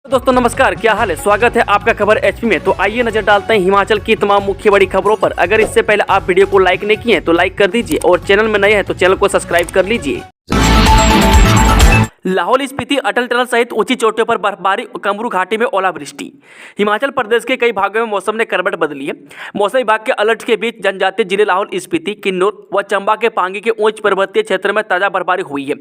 दोस्तों नमस्कार, क्या हाल है। स्वागत है आपका खबर एचपी में। तो आइए नजर डालते हैं हिमाचल की तमाम मुख्य बड़ी खबरों पर। अगर इससे पहले आप वीडियो को लाइक नहीं किए हैं तो लाइक कर दीजिए और चैनल में नए हैं तो चैनल को सब्सक्राइब कर लीजिए। लाहौल स्पीति अटल टनल सहित ऊंची चोटियों पर बर्फबारी, कमरू घाटी में ओलावृष्टि। हिमाचल प्रदेश के कई भागों में मौसम ने करवट बदली है। मौसम विभाग के अलर्ट के बीच जनजातीय जिले लाहौल स्पीति, किन्नौर व चंबा के पांगी के उच्च पर्वतीय क्षेत्र में ताजा बर्फबारी हुई है।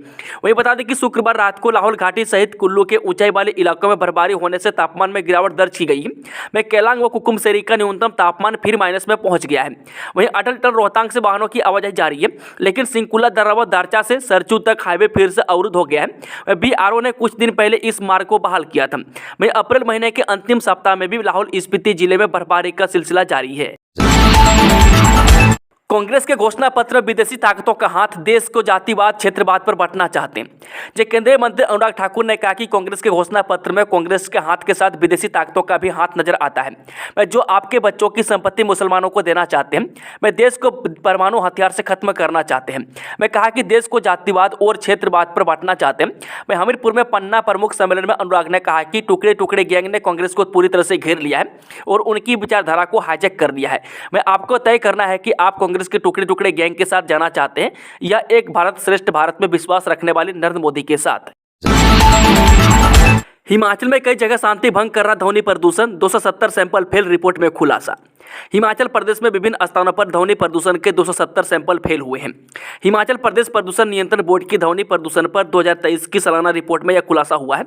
वहीं बता दें कि शुक्रवार रात को लाहौल घाटी सहित कुल्लू के ऊंचाई वाले इलाकों में बर्फबारी होने से तापमान में गिरावट दर्ज की गई है। वहीं केलांग व कुकुमसेरी का न्यूनतम तापमान फिर माइनस में पहुंच गया है। वहीं अटल टनल रोहतांग से वाहनों की आवाजाही जारी है, लेकिन सिंकुला दर्रा व दारचा से सरचू तक हाईवे फिर से अवरुद्ध हो गया है। बीआरओ ने कुछ दिन पहले इस मार्ग को बहाल किया था। वहीं अप्रैल महीने के अंतिम सप्ताह में भी लाहौल स्पीति जिले में बर्फबारी का सिलसिला जारी है। कांग्रेस के घोषणा पत्र विदेशी ताकतों का हाथ, देश को जातिवाद क्षेत्रवाद पर बांटना चाहते हैं। जो केंद्रीय मंत्री अनुराग ठाकुर ने कहा कि कांग्रेस के घोषणा पत्र में कांग्रेस के हाथ के साथ विदेशी ताकतों का भी हाथ नजर आता है। मैं जो आपके बच्चों की संपत्ति मुसलमानों को देना चाहते हैं, मैं देश को परमाणु हथियार से खत्म करना चाहते हैं। मैं कहा कि देश को जातिवाद और क्षेत्रवाद पर बांटना चाहते हैं। मैं हमीरपुर में पन्ना प्रमुख सम्मेलन में अनुराग ने कहा कि टुकड़े टुकड़े गैंग ने कांग्रेस को पूरी तरह से घेर लिया है और उनकी विचारधारा को हाईजैक कर दिया है। मैं आपको तय करना है कि आप कांग्रेस के टुकड़े टुकड़े गैंग के साथ जाना चाहते हैं या एक भारत श्रेष्ठ भारत में विश्वास रखने वाले नरेंद्र मोदी के साथ। हिमाचल में कई जगह शांति भंग कर रहा ध्वनि प्रदूषण, 270 सैंपल फेल, रिपोर्ट में खुलासा। हिमाचल प्रदेश में विभिन्न स्थानों पर ध्वनि प्रदूषण के 270 सैंपल फेल हुए हैं। हिमाचल प्रदेश प्रदूषण नियंत्रण बोर्ड की ध्वनि प्रदूषण पर 2023 की सालाना रिपोर्ट में यह खुलासा हुआ है।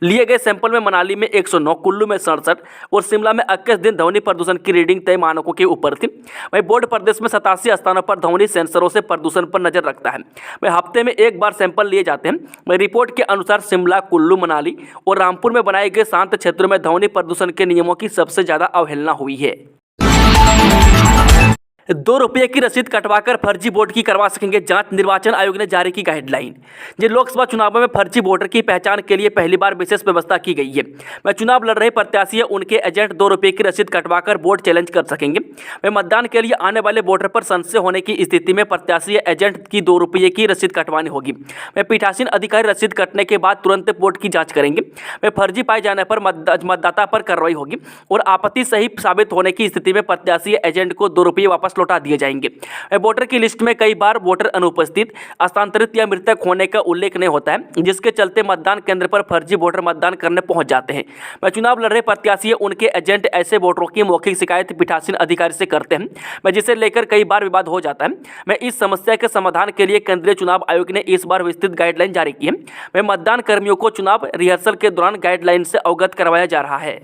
लिए गए सैंपल में मनाली में 109, कुल्लू में 67 और शिमला में 21 दिन ध्वनि प्रदूषण की रीडिंग तय मानकों के ऊपर थी। वहीं बोर्ड प्रदेश में 87 स्थानों पर ध्वनि सेंसरों से प्रदूषण पर नजर रखता है। वहीं हफ्ते में एक बार सैंपल लिए जाते हैं। वहीं रिपोर्ट के अनुसार शिमला, कुल्लू, मनाली और रामपुर में बनाए गए शांत क्षेत्रों में ध्वनि प्रदूषण के नियमों की सबसे ज्यादा अवहेलना हुई है। 2 रुपये की रसीद कटवाकर फर्जी वोट की करवा सकेंगे जांच, निर्वाचन आयोग ने जारी की गाइडलाइन। जिन लोकसभा चुनावों में फर्जी वोटर की पहचान के लिए पहली बार विशेष व्यवस्था की गई है। वह चुनाव लड़ रहे प्रत्याशी उनके एजेंट 2 रुपये की रसीद कटवाकर वोट चैलेंज कर सकेंगे। वह मतदान के लिए आने वाले वोटर पर संशय होने की स्थिति में प्रत्याशी या एजेंट की 2 रुपये की रसीद कटवानी होगी। वह पीठासीन अधिकारी रसीद कटने के बाद तुरंत वोट की जाँच करेंगे। वह फर्जी पाए जाने पर मतदाता पर कार्रवाई होगी और आपत्ति सही साबित होने की स्थिति में प्रत्याशी या एजेंट को 2 रुपये वापस लौटा दिए जाएंगे। वोटर की लिस्ट में कई बार वोटर अनुपस्थित, हस्तांतरित या मृतक होने का उल्लेख नहीं होता है, जिसके चलते मतदान केंद्र पर फर्जी वोटर मतदान करने पहुंच जाते हैं। वह चुनाव लड़ रहे प्रत्याशी उनके एजेंट ऐसे वोटरों की मौखिक शिकायत पीठासीन अधिकारी से करते हैं, वह जिसे लेकर कई बार विवाद हो जाता है। मैं इस समस्या के समाधान के लिए केंद्रीय चुनाव आयोग ने इस बार विस्तृत गाइडलाइन जारी की है। वह मतदान कर्मियों को चुनाव रिहर्सल के दौरान गाइडलाइन से अवगत करवाया जा रहा है।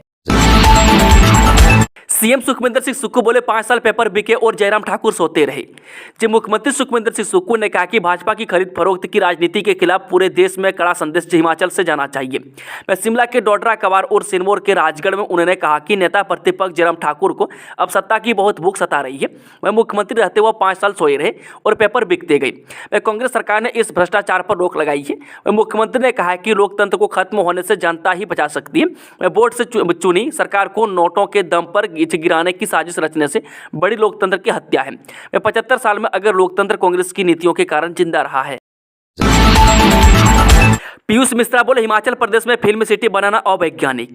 सीएम सुखविंदर सिंह सुक्खू बोले 5 साल पेपर बिके और जयराम ठाकुर सोते रहे। जब मुख्यमंत्री सुखविंदर सिंह सुक्खू ने कहा कि भाजपा की खरीद फरोख्त की राजनीति के खिलाफ पूरे देश में कड़ा संदेश हिमाचल से जाना चाहिए। वह शिमला के डोडरा, कवार और सिरमौर के राजगढ़ में उन्होंने कहा कि नेता प्रतिपक्ष जयराम ठाकुर को अब सत्ता की बहुत भूख सता रही है। वह मुख्यमंत्री रहते हुए 5 साल सोए रहे और पेपर बिकते गए। वह कांग्रेस सरकार ने इस भ्रष्टाचार पर रोक लगाई है। वह मुख्यमंत्री ने कहा कि लोकतंत्र को खत्म होने से जनता ही बचा सकती है। वह वोट से चुनी सरकार को नोटों के दम पर गिराने की साजिश रचने से बड़ी लोकतंत्र की हत्या है। मैं 75 साल में अगर लोकतंत्र कांग्रेस की नीतियों के कारण जिंदा रहा है। पीयूष मिश्रा बोले हिमाचल प्रदेश में फिल्म सिटी बनाना अवैज्ञानिक।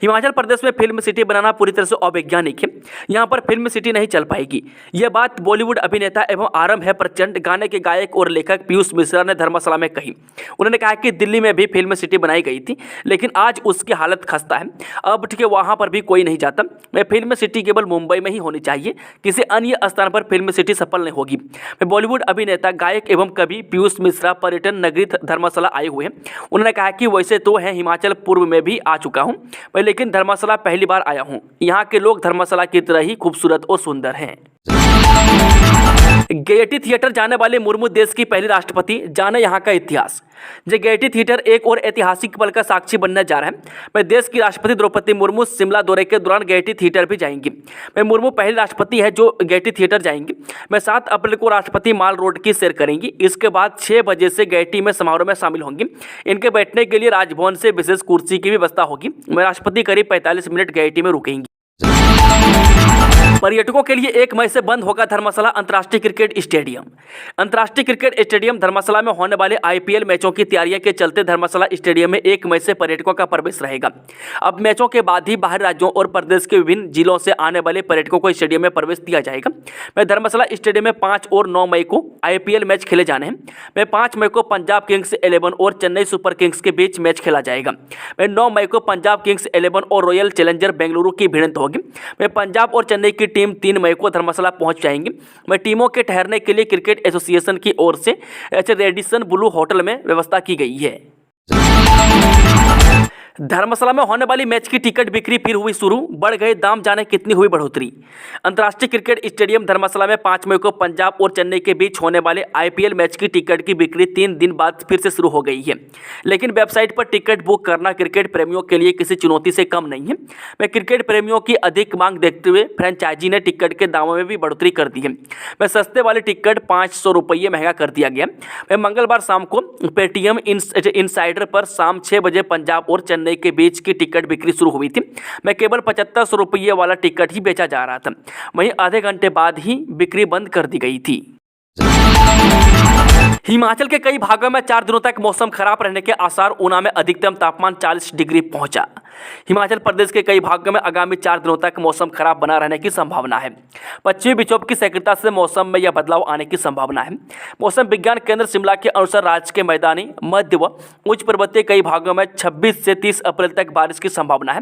हिमाचल प्रदेश में फिल्म सिटी बनाना पूरी तरह से अवैज्ञानिक है। यहाँ पर फिल्म सिटी नहीं चल पाएगी। यह बात बॉलीवुड अभिनेता एवं आरंभ है प्रचंड गाने के गायक और लेखक पीयूष मिश्रा ने धर्मशाला में कही। उन्होंने कहा कि दिल्ली में भी फिल्म सिटी बनाई गई थी, लेकिन आज उसकी हालत खस्ता है। अब ठीक है, वहाँ पर भी कोई नहीं जाता। मैं फिल्म सिटी केवल मुंबई में ही होनी चाहिए, किसी अन्य स्थान पर फिल्म सिटी सफल नहीं होगी। मैं बॉलीवुड अभिनेता, गायक एवं कवि पीयूष मिश्रा पर्यटन नगरी धर्मशाला आए हुए हैं। उन्होंने कहा कि वैसे तो है हिमाचल पूर्व में भी आ चुका हूं, लेकिन धर्मशाला पहली बार आया हूं। यहाँ के लोग धर्मशाला की तरह ही खूबसूरत और सुंदर हैं। गेयटी थिएटर जाने वाले मुर्मू देश की पहली राष्ट्रपति, जाने यहाँ का इतिहास। जो गेयटी थिएटर एक और ऐतिहासिक पल का साक्षी बनने जा रहा है। मैं देश की राष्ट्रपति द्रौपदी मुर्मू शिमला दौरे के दौरान गेयटी थिएटर भी जाएंगी। मैं मुर्मू पहली राष्ट्रपति है जो गेयटी थिएटर जाएंगी। मैं 7 अप्रैल को राष्ट्रपति माल रोड की सैर करेंगी। इसके बाद 6 बजे से गेयटी में समारोह में शामिल होंगी। इनके बैठने के लिए राजभवन से विशेष कुर्सी की व्यवस्था होगी। मैं राष्ट्रपति करीब 45 मिनट गेयटी में रुकेंगी। पर्यटकों के लिए 1 मई से बंद होगा धर्मशाला अंतर्राष्ट्रीय क्रिकेट स्टेडियम। अंतर्राष्ट्रीय क्रिकेट स्टेडियम धर्मशाला में होने वाले आईपीएल मैचों की तैयारियों के चलते धर्मशाला स्टेडियम में 1 मई से पर्यटकों का प्रवेश रहेगा। अब मैचों के बाद ही बाहरी राज्यों और प्रदेश के विभिन्न जिलों से आने वाले पर्यटकों को स्टेडियम में प्रवेश दिया जाएगा। वह धर्मशाला स्टेडियम में 5 और 9 मई को आईपीएल मैच खेले जाने हैं। वह 5 मई को पंजाब किंग्स 11 और चेन्नई सुपर किंग्स के बीच मैच खेला जाएगा। वह 9 मई को पंजाब किंग्स 11 और रॉयल चैलेंजर बेंगलुरु की भिड़ंत होगी। वह पंजाब और चेन्नई की टीम 3 मई को धर्मशाला पहुंच जाएंगी। वह टीमों के ठहरने के लिए क्रिकेट एसोसिएशन की ओर से रेडिसन ब्लू होटल में व्यवस्था की गई है। धर्मशाला में होने वाली मैच की टिकट बिक्री फिर हुई शुरू, बढ़ गए दाम, जाने कितनी हुई बढ़ोतरी। अंतर्राष्ट्रीय क्रिकेट स्टेडियम धर्मशाला में 5 मई को पंजाब और चेन्नई के बीच होने वाले आईपीएल मैच की टिकट की बिक्री 3 दिन बाद फिर से शुरू हो गई है। लेकिन वेबसाइट पर टिकट बुक करना क्रिकेट प्रेमियों के लिए किसी चुनौती से कम नहीं है। वह क्रिकेट प्रेमियों की अधिक मांग देखते हुए फ्रेंचाइजी ने टिकट के दामों में भी बढ़ोतरी कर दी है। वह सस्ते वाली टिकट 500 रुपये महंगा कर दिया गया। वह मंगलवार शाम को पेटीएम इनसाइडर पर शाम 6 बजे पंजाब और चेन्नई के बीच की टिकट बिक्री शुरू हुई थी। मैं केवल 7500 रुपये वाला टिकट ही बेचा जा रहा था। वहीं आधे घंटे बाद ही बिक्री बंद कर दी गई थी। हिमाचल के कई भागों में 4 दिनों तक मौसम खराब रहने के आसार। ऊना में अधिकतम तापमान 40 डिग्री पहुंचा। हिमाचल प्रदेश के कई भागों में आगामी 4 दिनों तक मौसम खराब बना रहने की संभावना है। पश्चिमी विक्षोभ की सक्रियता से मौसम में यह बदलाव आने की संभावना है। मौसम विज्ञान केंद्र शिमला के अनुसार राज्य के मैदानी, मध्य व उच्च पर्वतीय कई भागों में 26 से 30 अप्रैल तक बारिश की संभावना है।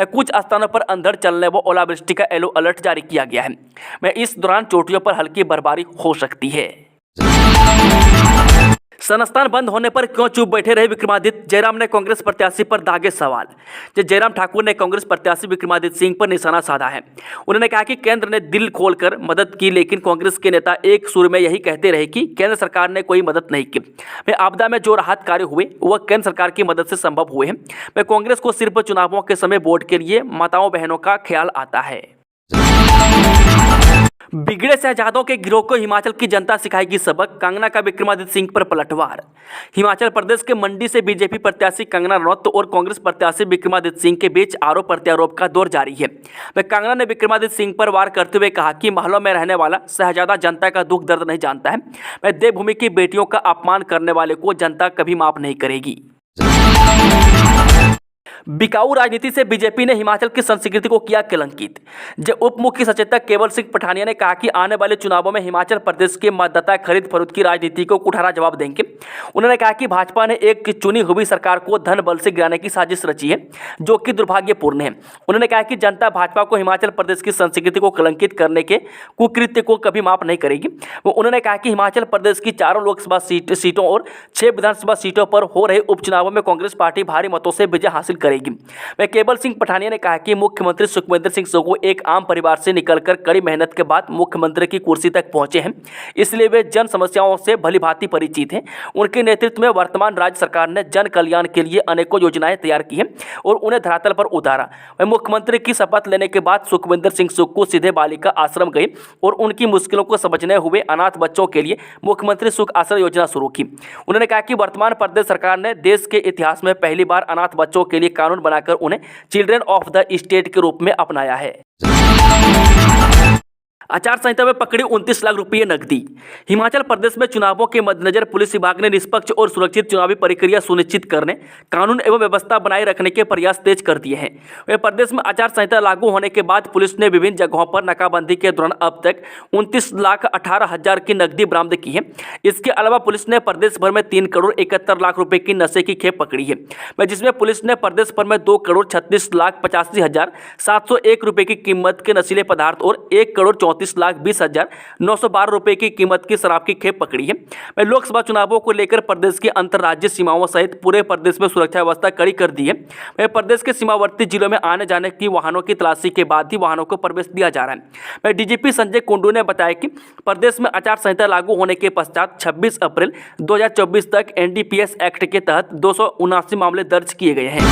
कुछ स्थानों पर अंधड़ चलने व ओलावृष्टि का येलो अलर्ट जारी किया गया है। इस दौरान चोटियों पर हल्की बर्फबारी हो सकती है। संस्थान बंद होने पर क्यों चुप बैठे रहे विक्रमादित्य? जयराम ने कांग्रेस प्रत्याशी पर दागे सवाल। जयराम ठाकुर ने कांग्रेस प्रत्याशी विक्रमादित्य सिंह पर निशाना साधा है। उन्होंने कहा कि केंद्र ने दिल खोलकर मदद की, लेकिन कांग्रेस के नेता एक सुर में यही कहते रहे कि केंद्र सरकार ने कोई मदद नहीं की। वे आपदा में जो राहत कार्य हुए वह केंद्र सरकार की मदद से संभव हुए हैं। वे कांग्रेस को सिर्फ चुनावों के समय वोट के लिए माताओं बहनों का ख्याल आता है। बिगड़े शहजादों के गिरोह को हिमाचल की जनता सिखाएगी सबक। कंगना का विक्रमादित्य सिंह पर पलटवार। हिमाचल प्रदेश के मंडी से बीजेपी प्रत्याशी कंगना रनौत और कांग्रेस प्रत्याशी विक्रमादित्य सिंह के बीच आरोप प्रत्यारोप का दौर जारी है। वह कंगना ने विक्रमादित्य सिंह पर वार करते हुए कहा कि महलों में रहने वाला शहजादा जनता का दुख दर्द नहीं जानता है। वह देवभूमि की बेटियों का अपमान करने वाले को जनता कभी माफ नहीं करेगी। बिकाऊ राजनीति से बीजेपी ने हिमाचल की संस्कृति को किया कलंकित। उप मुख्य सचेतक केवल सिंह पठानिया ने कहा कि आने वाले चुनावों में हिमाचल प्रदेश के मतदाता खरीद फरोख्त की राजनीति को कुठारा जवाब देंगे। उन्होंने कहा कि भाजपा ने एक चुनी हुई सरकार को धन बल से गिराने की साजिश रची है, जो कि दुर्भाग्यपूर्ण है। उन्होंने कहा कि जनता भाजपा को हिमाचल प्रदेश की संस्कृति को कलंकित करने के कुकृत्य को कभी माफ नहीं करेगी। उन्होंने कहा कि हिमाचल प्रदेश की 4 लोकसभा सीटों और 6 विधानसभा सीटों पर हो रहे उपचुनावों में कांग्रेस पार्टी भारी मतों से विजय हासिल करेगी। वह केवल सिंह पठानिया ने कहा कि मुख्यमंत्री सुखविंदर सिंह सुक्खू एक आम परिवार से निकलकर कड़ी मेहनत के बाद मुख्यमंत्री की कुर्सी तक पहुंचे हैं, इसलिए वे जन समस्याओं से भलीभांति परिचित हैं। उनके नेतृत्व में वर्तमान राज्य सरकार ने जन कल्याण के लिए अनेकों योजनाएं तैयार की हैं और उन्हें धरातल पर उतारा। वह मुख्यमंत्री की शपथ लेने के बाद सुखविंदर सिंह सुक्खू सीधे बालिका आश्रम गए और उनकी मुश्किलों को समझने हुए अनाथ बच्चों के लिए मुख्यमंत्री सुख आश्रय योजना शुरू की। उन्होंने कहा कि वर्तमान प्रदेश सरकार ने देश के इतिहास में पहली बार अनाथ बच्चों के लिए कानून बनाकर उन्हें चिल्ड्रन ऑफ द स्टेट के रूप में अपनाया है। आचार संहिता में पकड़ी 29 लाख रुपये नकदी। हिमाचल प्रदेश में चुनावों के मद्देनजर पुलिस विभाग ने निष्पक्ष और सुरक्षित चुनावी प्रक्रिया सुनिश्चित करने, कानून एवं व्यवस्था बनाए रखने के प्रयास तेज कर दिए हैं। वह प्रदेश में आचार संहिता लागू होने के बाद पुलिस ने विभिन्न जगहों पर नाकाबंदी के दौरान अब तक 29,18,000 की नकदी बरामद की है। इसके अलावा पुलिस ने प्रदेश भर में 3,71,00,000 रुपये की नशे की खेप पकड़ी है, जिसमें पुलिस ने प्रदेश भर में 2,36,85,701 रुपये की कीमत के नशीले पदार्थ और 1,34,20,912 रुपये की कीमत की शराब की खेप पकड़ी है। लोकसभा चुनावों को लेकर प्रदेश की अंतर्राज्यीय सीमाओं सहित पूरे प्रदेश में सुरक्षा व्यवस्था कड़ी कर दी है। प्रदेश के सीमावर्ती जिलों में आने जाने की वाहनों की तलाशी के बाद ही वाहनों को प्रवेश दिया जा रहा है। डीजीपी संजय कुंडू ने बताया कि प्रदेश में आचार संहिता लागू होने के पश्चात 26 अप्रैल 2024 तक एनडीपीएस एक्ट के तहत 279 मामले दर्ज किए गए हैं।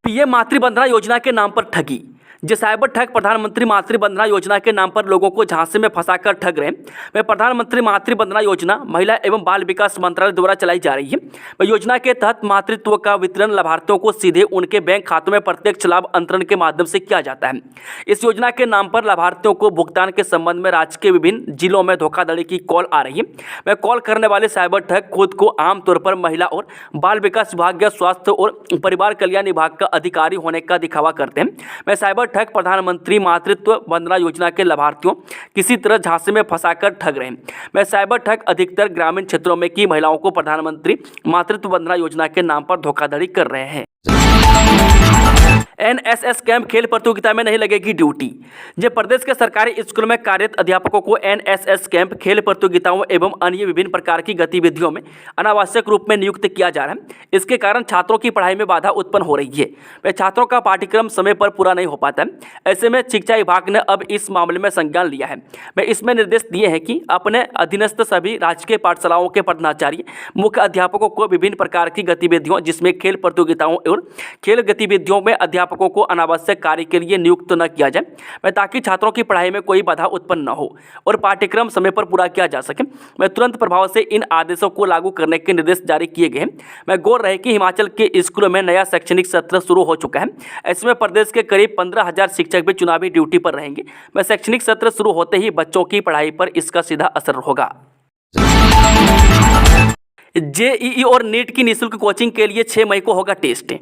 पीएम मातृ वंदना योजना के नाम पर ठगी। जो साइबर ठग प्रधानमंत्री मातृ वंदना योजना के नाम पर लोगों को झांसे में फंसाकर ठग रहे हैं। वह प्रधानमंत्री मातृ वंदना योजना महिला एवं बाल विकास मंत्रालय द्वारा चलाई जा रही है। वह योजना के तहत मातृत्व का वितरण लाभार्थियों को सीधे उनके बैंक खातों में प्रत्यक्ष लाभ अंतरण के माध्यम से किया जाता है। इस योजना के नाम पर लाभार्थियों को भुगतान के संबंध में राज्य के विभिन्न जिलों में धोखाधड़ी की कॉल आ रही है। वह कॉल करने वाले साइबर ठग खुद को आमतौर पर महिला और बाल विकास विभाग या स्वास्थ्य और परिवार कल्याण विभाग का अधिकारी होने का दिखावा करते हैं। वह साइबर ठग प्रधानमंत्री मातृत्व वंदना योजना के लाभार्थियों किसी तरह झांसे में फंसाकर ठग रहे हैं। वह साइबर ठग अधिकतर ग्रामीण क्षेत्रों में की महिलाओं को प्रधानमंत्री मातृत्व वंदना योजना के नाम पर धोखाधड़ी कर रहे हैं। एनएसएस कैंप खेल प्रतियोगिता में नहीं लगेगी ड्यूटी। जब प्रदेश के सरकारी स्कूल में कार्यरत अध्यापकों को एनएसएस कैंप खेल प्रतियोगिताओं एवं अन्य विभिन्न प्रकार की गतिविधियों में अनावश्यक रूप में नियुक्त किया जा रहा है। इसके कारण छात्रों की पढ़ाई में बाधा उत्पन्न हो रही है। वह छात्रों का पाठ्यक्रम समय पर पूरा नहीं हो पाता है। ऐसे में शिक्षा विभाग ने अब इस मामले में संज्ञान लिया है। वह इसमें निर्देश दिए हैं कि अपने अधीनस्थ सभी राजकीय पाठशालाओं के प्रधानाचार्य मुख्य अध्यापकों को विभिन्न प्रकार की गतिविधियों जिसमें खेल प्रतियोगिताओं और खेल गतिविधियों में अध्यापकों को अनावश्यक कार्य के लिए नियुक्त न किया जाए, ताकि छात्रों की पढ़ाई में कोई बाधा उत्पन्न न हो और पाठ्यक्रम समय पर पूरा किया जा सके। मैं तुरंत प्रभाव से इन आदेशों को लागू करने के निर्देश जारी किए गए हैं। मैं गौर रहे कि हिमाचल के स्कूलों में नया शैक्षणिक सत्र शुरू हो चुका है। ऐसे में प्रदेश के करीब 15,000 शिक्षक भी चुनावी ड्यूटी पर रहेंगे। मैं शैक्षणिक सत्र शुरू होते ही बच्चों की पढ़ाई पर इसका सीधा असर होगा। जेईई और नीट की निःशुल्क कोचिंग के लिए 6 मई को होगा टेस्ट।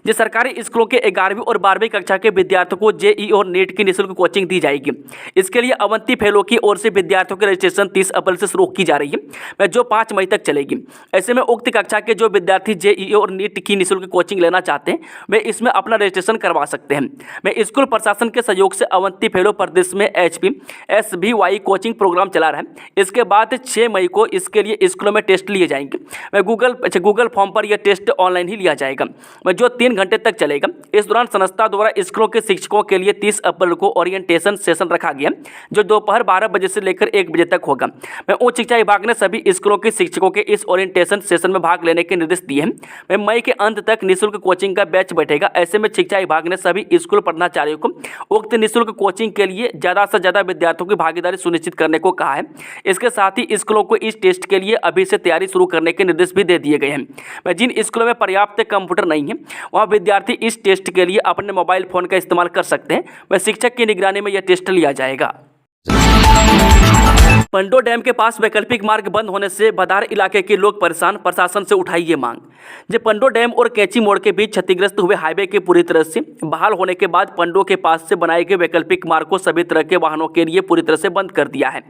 जो सरकारी स्कूलों के 11वीं और 12वीं कक्षा के विद्यार्थियों को जेईई और नीट की निःशुल्क कोचिंग दी जाएगी। इसके लिए अवंती फेलो की ओर से विद्यार्थियों की रजिस्ट्रेशन 30 अप्रैल से शुरू की जा रही है, जो 5 मई तक चलेगी। ऐसे में उक्त कक्षा के जो विद्यार्थी जेईई और नीट की निःशुल्क कोचिंग लेना चाहते हैं वे इसमें अपना रजिस्ट्रेशन करवा सकते हैं। वे स्कूल प्रशासन के सहयोग से अवंती फेलो प्रदेश में HPSBY कोचिंग प्रोग्राम चला रहा है। इसके बाद 6 मई को इसके लिए स्कूलों में टेस्ट लिए जाएंगे। वह गूगल फॉर्म पर यह टेस्ट ऑनलाइन ही लिया जाएगा, जो 3 घंटे तक चलेगा। इस दौरान संस्था द्वारा स्कूलों के शिक्षकों के लिए 30 अप्रैल को ओरिएंटेशन सेशन रखा गया, जो दोपहर 12 बजे से लेकर 1 बजे तक होगा। वह उच्च शिक्षा विभाग ने सभी स्कूलों के शिक्षकों के इस ओरिएंटेशन सेशन में भाग लेने के निर्देश दिए हैं। वह मई के अंत तक निःशुल्क कोचिंग का बैच बैठेगा। ऐसे में शिक्षा विभाग ने सभी स्कूल प्रधानाचार्यों को उक्त निःशुल्क कोचिंग के लिए ज़्यादा से ज़्यादा विद्यार्थियों की भागीदारी सुनिश्चित करने को कहा है। इसके साथ ही स्कूलों को इस टेस्ट के लिए अभी से तैयारी शुरू करने के निर्देश भी दे दिए गए हैं। जिन स्कूलों में पर्याप्त कंप्यूटर नहीं है वहां विद्यार्थी इस टेस्ट के लिए अपने मोबाइल फोन का इस्तेमाल कर सकते हैं। वह शिक्षक की निगरानी में यह टेस्ट लिया जाएगा। पंडो डैम के पास वैकल्पिक मार्ग बंद होने से बदार इलाके के लोग परेशान, प्रशासन से उठाई ये मांग। जब पंडो डैम और कैंची मोड़ के बीच क्षतिग्रस्त हुए हाईवे के पूरी तरह से बहाल होने के बाद पंडो के पास से बनाए गए वैकल्पिक मार्ग को सभी तरह के वाहनों के लिए पूरी तरह से बंद कर दिया है।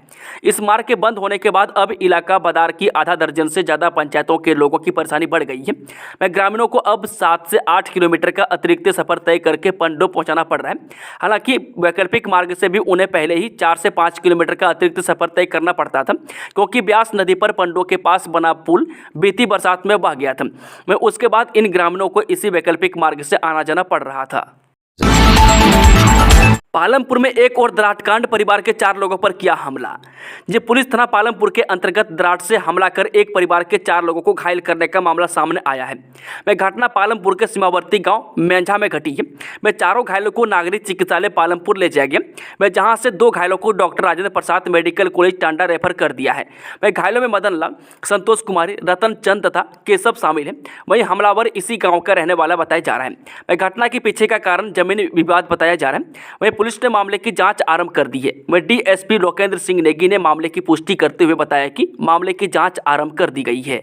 इस मार्ग के बंद होने के बाद अब इलाका बदार की आधा दर्जन से ज़्यादा पंचायतों के लोगों की परेशानी बढ़ गई है। ग्रामीणों को अब 7 से 8 किलोमीटर का अतिरिक्त सफर तय करके पंडो पहुँचाना पड़ रहा है। हालांकि वैकल्पिक मार्ग से भी उन्हें पहले ही 4 से 5 किलोमीटर का अतिरिक्त सफर तय करना पड़ता था, क्योंकि ब्यास नदी पर पंडो के पास बना पुल बीती बरसात में बह गया था। मैं उसके बाद इन ग्रामीणों को इसी वैकल्पिक मार्ग से आना जाना पड़ रहा था। पालमपुर में एक और दराट कांड, परिवार के 4 लोगों पर किया हमला। ये पुलिस थाना पालमपुर के अंतर्गत दराट से हमला कर एक परिवार के 4 लोगों को घायल करने का मामला सामने आया है। वह घटना पालमपुर के सीमावर्ती गांव मेंझा में घटी है। वह चारों घायलों को नागरिक चिकित्सालय पालमपुर ले जाया गया। वह जहां से 2 घायलों को doctor Rajendra Prasad medical college Tanda refer कर दिया है। वह घायलों में मदन लाल, संतोष कुमारी, रतन चंद तथा केशव शामिल है। वहीं हमलावर इसी गाँव का रहने वाला बताया जा रहा है। वह घटना के पीछे का कारण जमीन विवाद बताया जा रहा है। वहीं पुलिस ने मामले की जांच आरंभ कर दी है। वह डीएसपी लोकेंद्र सिंह नेगी ने मामले की पुष्टि करते हुए बताया कि मामले की जांच आरंभ कर दी गई है।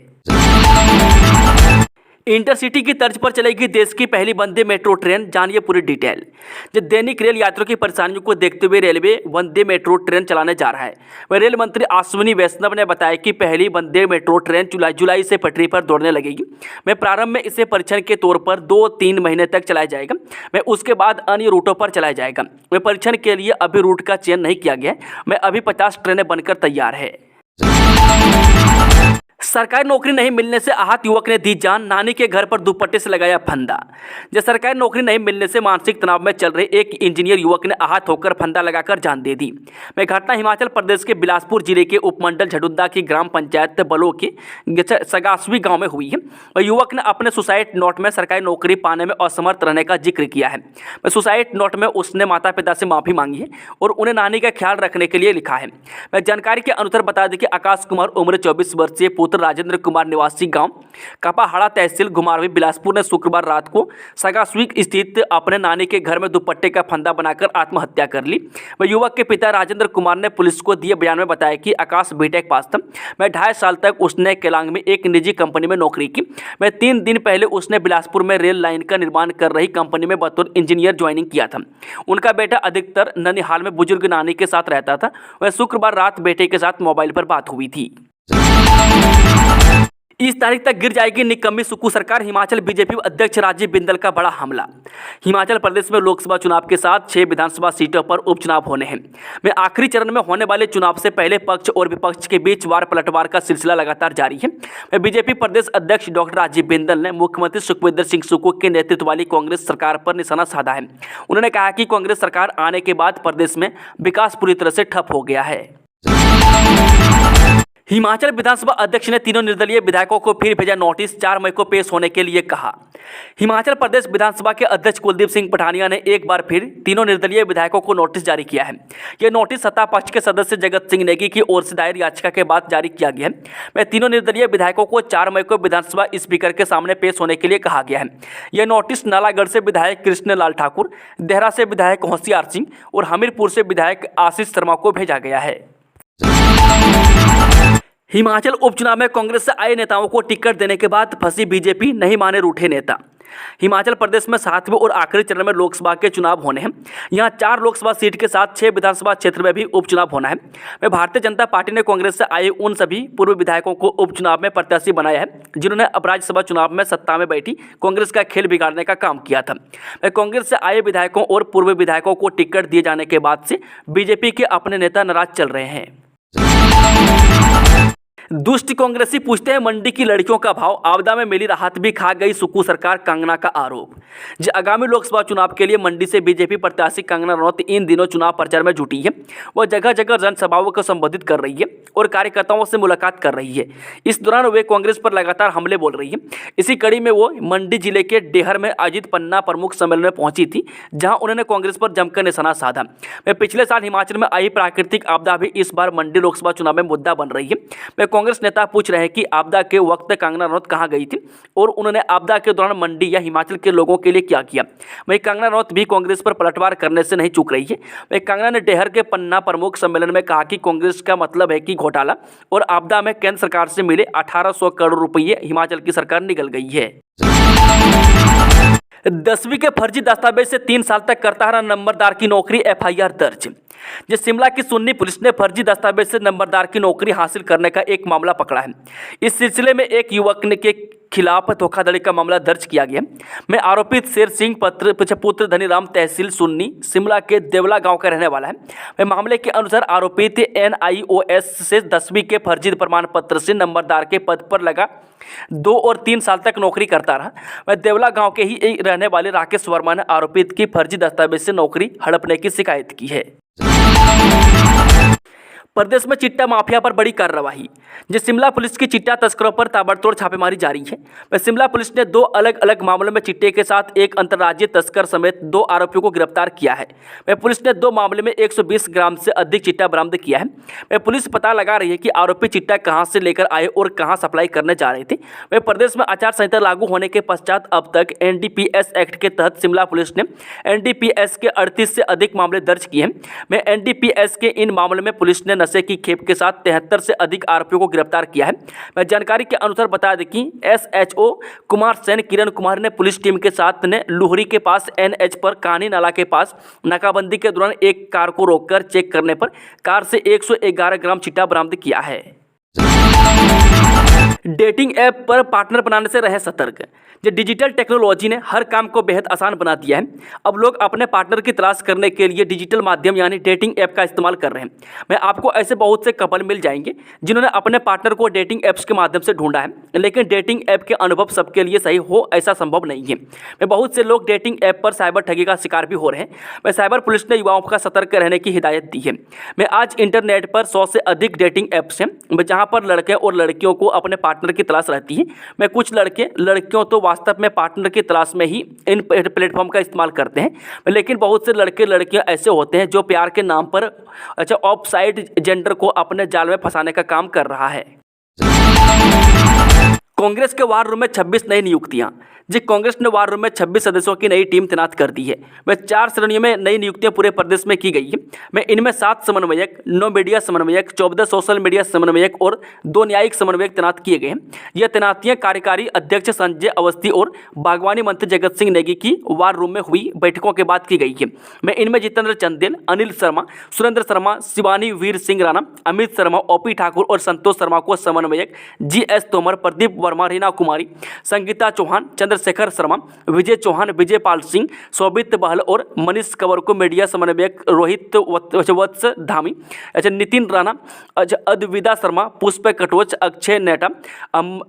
इंटरसिटी की तर्ज पर चलेगी देश की पहली वंदे मेट्रो ट्रेन, जानिए पूरी डिटेल। जो दैनिक रेल यात्रियों की परेशानियों को देखते हुए रेलवे वंदे मेट्रो ट्रेन चलाने जा रहा है। वह रेल मंत्री अश्विनी वैष्णव ने बताया कि पहली वंदे मेट्रो ट्रेन जुलाई से पटरी पर दौड़ने लगेगी। वह प्रारंभ में इसे परीक्षण के तौर पर 2-3 महीने तक चलाया जाएगा। वह उसके बाद अन्य रूटों पर चलाया जाएगा। वह परीक्षण के लिए अभी रूट का चयन नहीं किया गया है। वह अभी 50 ट्रेनें बनकर तैयार है। सरकारी नौकरी नहीं मिलने से आहत युवक ने दी जान, नानी के घर पर दुपट्टे से लगाया फंदा। जब सरकारी नौकरी नहीं मिलने से मानसिक तनाव में चल रहे एक इंजीनियर युवक ने आहत होकर फंदा लगाकर जान दे दी। वह घटना हिमाचल प्रदेश के बिलासपुर जिले के उपमंडल झडुद्दा की ग्राम पंचायत बलो के सगासवी गांव में हुई है। वह युवक ने अपने सुसाइड नोट में सरकारी नौकरी पाने में असमर्थ रहने का जिक्र किया है। वह सुसाइड नोट में उसने माता पिता से माफी मांगी है और उन्हें नानी का ख्याल रखने के लिए लिखा है। वह जानकारी के अनुसार बता दें कि आकाश कुमार उम्र 24 वर्षीय पुत्र राजेंद्र कुमार निवासी गांव कपाहाड़ा तहसील घुमारवी बिलासपुर ने शुक्रवार रात को सगासवी स्थित अपने नानी के घर में दुपट्टे का फंदा बनाकर आत्महत्या कर ली। वह युवक के पिता राजेंद्र कुमार ने पुलिस को दिए बयान में बताया कि आकाश बीटेक पास था। वह 2.5 साल तक उसने केलांग में एक निजी कंपनी में नौकरी की। वह 3 दिन पहले उसने बिलासपुर में रेल लाइन का निर्माण कर रही कंपनी में बतौर इंजीनियर ज्वाइनिंग किया था। उनका बेटा अधिकतर ननिहाल में बुजुर्ग नानी के साथ रहता था। वह शुक्रवार रात बेटे के साथ मोबाइल पर बात हुई थी। इस तारीख तक गिर जाएगी निकम्मी सुक्कू सरकार, हिमाचल बीजेपी अध्यक्ष राजीव बिंदल का बड़ा हमला। हिमाचल प्रदेश में लोकसभा चुनाव के साथ 6 विधानसभा सीटों पर उपचुनाव होने हैं। में आखिरी चरण में होने वाले चुनाव से पहले पक्ष और विपक्ष के बीच वार पलटवार का सिलसिला लगातार जारी है। बीजेपी प्रदेश अध्यक्ष डॉक्टर राजीव बिंदल ने मुख्यमंत्री सुखविंदर सिंह सुक्खू के नेतृत्व वाली कांग्रेस सरकार पर निशाना साधा है। उन्होंने कहा कि कांग्रेस सरकार आने के बाद प्रदेश में विकास पूरी तरह से ठप हो गया है। हिमाचल विधानसभा अध्यक्ष ने तीनों निर्दलीय विधायकों को फिर भेजा नोटिस, 4 मई को पेश होने के लिए कहा। हिमाचल प्रदेश विधानसभा के अध्यक्ष कुलदीप सिंह पठानिया ने एक बार फिर तीनों निर्दलीय विधायकों को नोटिस जारी किया है। यह नोटिस सत्ता पक्ष के सदस्य जगत सिंह नेगी की ओर से दायर याचिका के बाद जारी किया गया है। वह तीनों निर्दलीय विधायकों को 4 मई को विधानसभा स्पीकर के सामने पेश होने के लिए कहा गया है। यह नोटिस नालागढ़ से विधायक कृष्ण लाल ठाकुर, देहरा से विधायक होशियार सिंह और हमीरपुर से विधायक आशीष शर्मा को भेजा गया है। हिमाचल उपचुनाव में कांग्रेस से आए नेताओं को टिकट देने के बाद फंसी बीजेपी, नहीं माने रूठे नेता। हिमाचल प्रदेश में 7वें और आखिरी चरण में लोकसभा के चुनाव होने हैं। यहां 4 लोकसभा सीट के साथ 6 विधानसभा क्षेत्र में भी उपचुनाव होना है। वह भारतीय जनता पार्टी ने कांग्रेस से आए उन सभी पूर्व विधायकों को उपचुनाव में प्रत्याशी बनाया है जिन्होंने अब राज्यसभा चुनाव में सत्ता में बैठी कांग्रेस का खेल बिगाड़ने का काम किया था। वह कांग्रेस से आए विधायकों और पूर्व विधायकों को टिकट दिए जाने के बाद से बीजेपी के अपने नेता नाराज चल रहे हैं। दुष्ट कांग्रेसी पूछते हैं मंडी की लड़कियों का भाव, आपदा में मिली राहत भी खा गई सुक्खू सरकार, कंगना का आरोप। जो आगामी लोकसभा चुनाव के लिए मंडी से बीजेपी प्रत्याशी कंगना रनौत इन दिनों चुनाव प्रचार में जुटी है। वह जगह जगह जनसभाओं को संबोधित कर रही है और कार्यकर्ताओं से मुलाकात कर रही है। इस दौरान वे कांग्रेस पर लगातार हमले बोल रही है। इसी कड़ी में वो मंडी जिले के डेहर में आयोजित पन्ना प्रमुख सम्मेलन में पहुंची थी, जहां उन्होंने कांग्रेस पर जमकर निशाना साधा। वे पिछले साल हिमाचल में आई प्राकृतिक आपदा भी इस बार मंडी लोकसभा चुनाव में मुद्दा बन रही है। कांग्रेस नेता पूछ रहे हैं कि आपदा के वक्त कंगना रनौत कहां गई थी और उन्होंने आपदा के दौरान मंडी या हिमाचल के लोगों के लिए क्या किया। वहीं कंगना रनौत भी कांग्रेस पर पलटवार करने से नहीं चूक रही है। वहीं कंगना ने डेहर के पन्ना प्रमुख सम्मेलन में कहा कि कांग्रेस का मतलब है कि घोटाला और आपदा में केंद्र सरकार से मिले 1800 करोड़ रुपये हिमाचल की सरकार निगल गई है। 10वीं के फर्जी दस्तावेज से 3 साल तक करता रहा नंबरदार की नौकरी, FIR दर्ज। जिस शिमला की सुन्नी पुलिस ने फर्जी दस्तावेज से नंबरदार की नौकरी हासिल करने का एक मामला पकड़ा है। इस सिलसिले में एक युवक के खिलाफ धोखाधड़ी का मामला दर्ज किया गया। में आरोपित शेर सिंह पुत्र धनीराम तहसील सुन्नी शिमला के देवला गांव का रहने वाला है। वह मामले के अनुसार आरोपित NIOS से 10वीं के फर्जी प्रमाण पत्र से नंबरदार के पद पर लगा 2 और 3 साल तक नौकरी करता रहा। वह देवला गांव के ही रहने वाले राकेश वर्मा ने आरोपित की फर्जी दस्तावेज से नौकरी हड़पने की शिकायत की है। प्रदेश में चिट्टा माफिया पर बड़ी कार्रवाई। जिस शिमला पुलिस की चिट्टा तस्करों पर ताबड़तोड़ छापेमारी जारी है। वह शिमला पुलिस ने 2 अलग अलग मामलों में चिट्टे के साथ एक अंतर्राज्यीय तस्कर समेत 2 आरोपियों को गिरफ्तार किया है। वह पुलिस ने 2 मामले में 120 ग्राम से अधिक चिट्टा बरामद किया है। वह पुलिस पता लगा रही है कि आरोपी चिट्टा कहां से लेकर आए और कहां सप्लाई करने जा रहे थे। वह प्रदेश में आचार संहिता लागू होने के पश्चात अब तक NDPS एक्ट के तहत शिमला पुलिस ने NDPS के 38 से अधिक मामले दर्ज किए हैं। वह NDPS के इन मामलों में पुलिस ने नशे की खेप के साथ 73 से अधिक आरोपियों को गिरफ्तार किया है। मैं जानकारी के अनुसार बता दें कि SHO कुमार सेन किरण कुमार ने पुलिस टीम के साथ ने लुहरी के पास NH पर कानी नाला के पास नाकाबंदी के दौरान एक कार को रोककर चेक करने पर कार से 111 ग्राम चिट्टा बरामद किया है। डेटिंग ऐप पर पार्टनर बनाने से रहें सतर्क। जो डिजिटल टेक्नोलॉजी ने हर काम को बेहद आसान बना दिया है। अब लोग अपने पार्टनर की तलाश करने के लिए डिजिटल माध्यम यानी डेटिंग ऐप का इस्तेमाल कर रहे हैं। मैं आपको ऐसे बहुत से कपल मिल जाएंगे जिन्होंने अपने पार्टनर को डेटिंग ऐप्स के माध्यम से ढूंढा है, लेकिन डेटिंग ऐप के अनुभव सबके लिए सही हो ऐसा संभव नहीं है। मैं बहुत से लोग डेटिंग ऐप पर साइबर ठगी का शिकार भी हो रहे हैं। मैं साइबर पुलिस ने युवाओं का सतर्क रहने की हिदायत दी है। मैं आज इंटरनेट पर 100 से अधिक डेटिंग ऐप्स हैं जहाँ पर लड़के और लड़कियों को अपने पार्टनर की तलाश रहती है। मैं कुछ लड़के लड़कियों तो वास्तव में पार्टनर की तलाश में ही इन प्लेटफॉर्म का इस्तेमाल करते हैं, लेकिन बहुत से लड़के लड़कियां ऐसे होते हैं जो प्यार के नाम पर ऑफ साइड जेंडर को अपने जाल में फंसाने का काम कर रहा है। कांग्रेस के वार रूम में 26 नई नियुक्तियां। जी, कांग्रेस ने वार रूम में 26 सदस्यों की नई टीम तैनात कर दी है। वह 4 श्रेणियों में नई नियुक्तियां पूरे प्रदेश में की गई है। मैं इनमें 7 समन्वयक, 9 मीडिया समन्वयक, 14 सोशल मीडिया समन्वयक और 2 न्यायिक समन्वयक तैनात किए गए हैं। यह तैनातियां कार्यकारी अध्यक्ष संजय अवस्थी और बागवानी मंत्री जगत सिंह नेगी की वार रूम में हुई बैठकों के बाद की गई है। मैं इनमें जितेंद्र चंदेल, अनिल शर्मा, सुरेंद्र शर्मा, शिवानी वीर सिंह राणा, अमित शर्मा, ओपी ठाकुर और संतोष शर्मा को समन्वयक, GS तोमर, प्रदीप वर्मा, रीना कुमारी, संगीता चौहान, चंद्रशेखर शर्मा, विजय चौहान, विजय पाल सिंह, शोभित बहल और मनीष कंवर को मीडिया समन्वयक, रोहित वत्स धामी, नितिन राणा, अद्विदा शर्मा, पुष्प कटोच, अक्षय नेटा,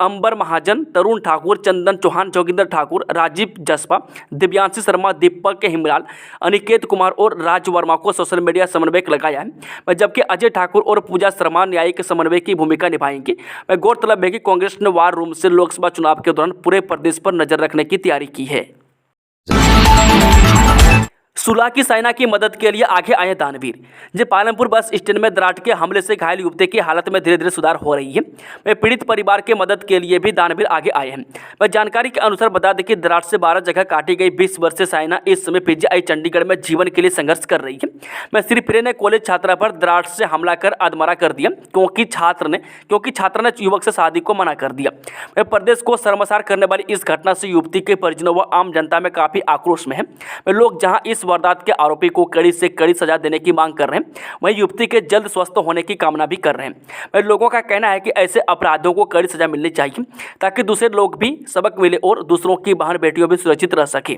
अंबर महाजन, तरुण ठाकुर, चंदन चौहान, जोगिंदर ठाकुर, राजीव जसपा, दिव्यांशी शर्मा, दीपक हिमलाल, अनिकेत कुमार और राज वर्मा को सोशल मीडिया समन्वयक लगाया है, जबकि अजय ठाकुर और पूजा शर्मा न्यायिक समन्वय की भूमिका निभाएंगे। गौरतलब है कि कांग्रेस ने वार रूम से लोकसभा चुनाव के दौरान पूरे प्रदेश पर नजर रखने की तैयारी की है। सुलह की सेना की मदद के लिए आगे आए दानवीर। जी, पालमपुर बस स्टैंड में दराट के हमले से घायल युवती की हालत में धीरे धीरे सुधार हो रही है। वे पीड़ित परिवार की मदद के लिए भी दानवीर आगे आए हैं। वह जानकारी के अनुसार बता दें कि दराट से 12 जगह काटी गई 20 वर्षीय साइना इस समय PGI चंडीगढ़ में जीवन के लिए संघर्ष कर रही है। मैं श्री प्रिय ने कॉलेज छात्रा पर दराट से हमला कर आदमरा कर दिया क्योंकि छात्रा ने युवक से शादी को मना कर दिया। वह प्रदेश को शर्मसार करने वाली इस घटना से युवती के परिजनों व आम जनता में काफी आक्रोश में है। वे लोग जहां इस वारदात के आरोपी को कड़ी से कड़ी सजा देने की मांग कर रहे हैं, वहीं युवती के जल्द स्वस्थ होने की कामना भी कर रहे हैं। वे लोगों का कहना है कि ऐसे अपराधियों को कड़ी सजा मिलनी चाहिए ताकि दूसरे लोग भी सबक मिले और दूसरों की बहन बेटियों भी सुरक्षित रह सके।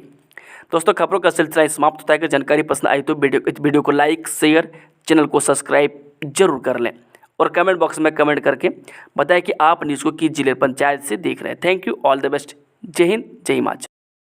दोस्तों, खबरों का सिलसिला समाप्त होता है। कि जानकारी पसंद आई तो वीडियो को लाइक, शेयर, चैनल को सब्सक्राइब जरूर कर लें और कमेंट बॉक्स में कमेंट करके बताएं कि आप न्यूज़ को किस जिले पंचायत से देख रहे हैं। Thank you, all the best. जय हिंद, जय हिमाचल।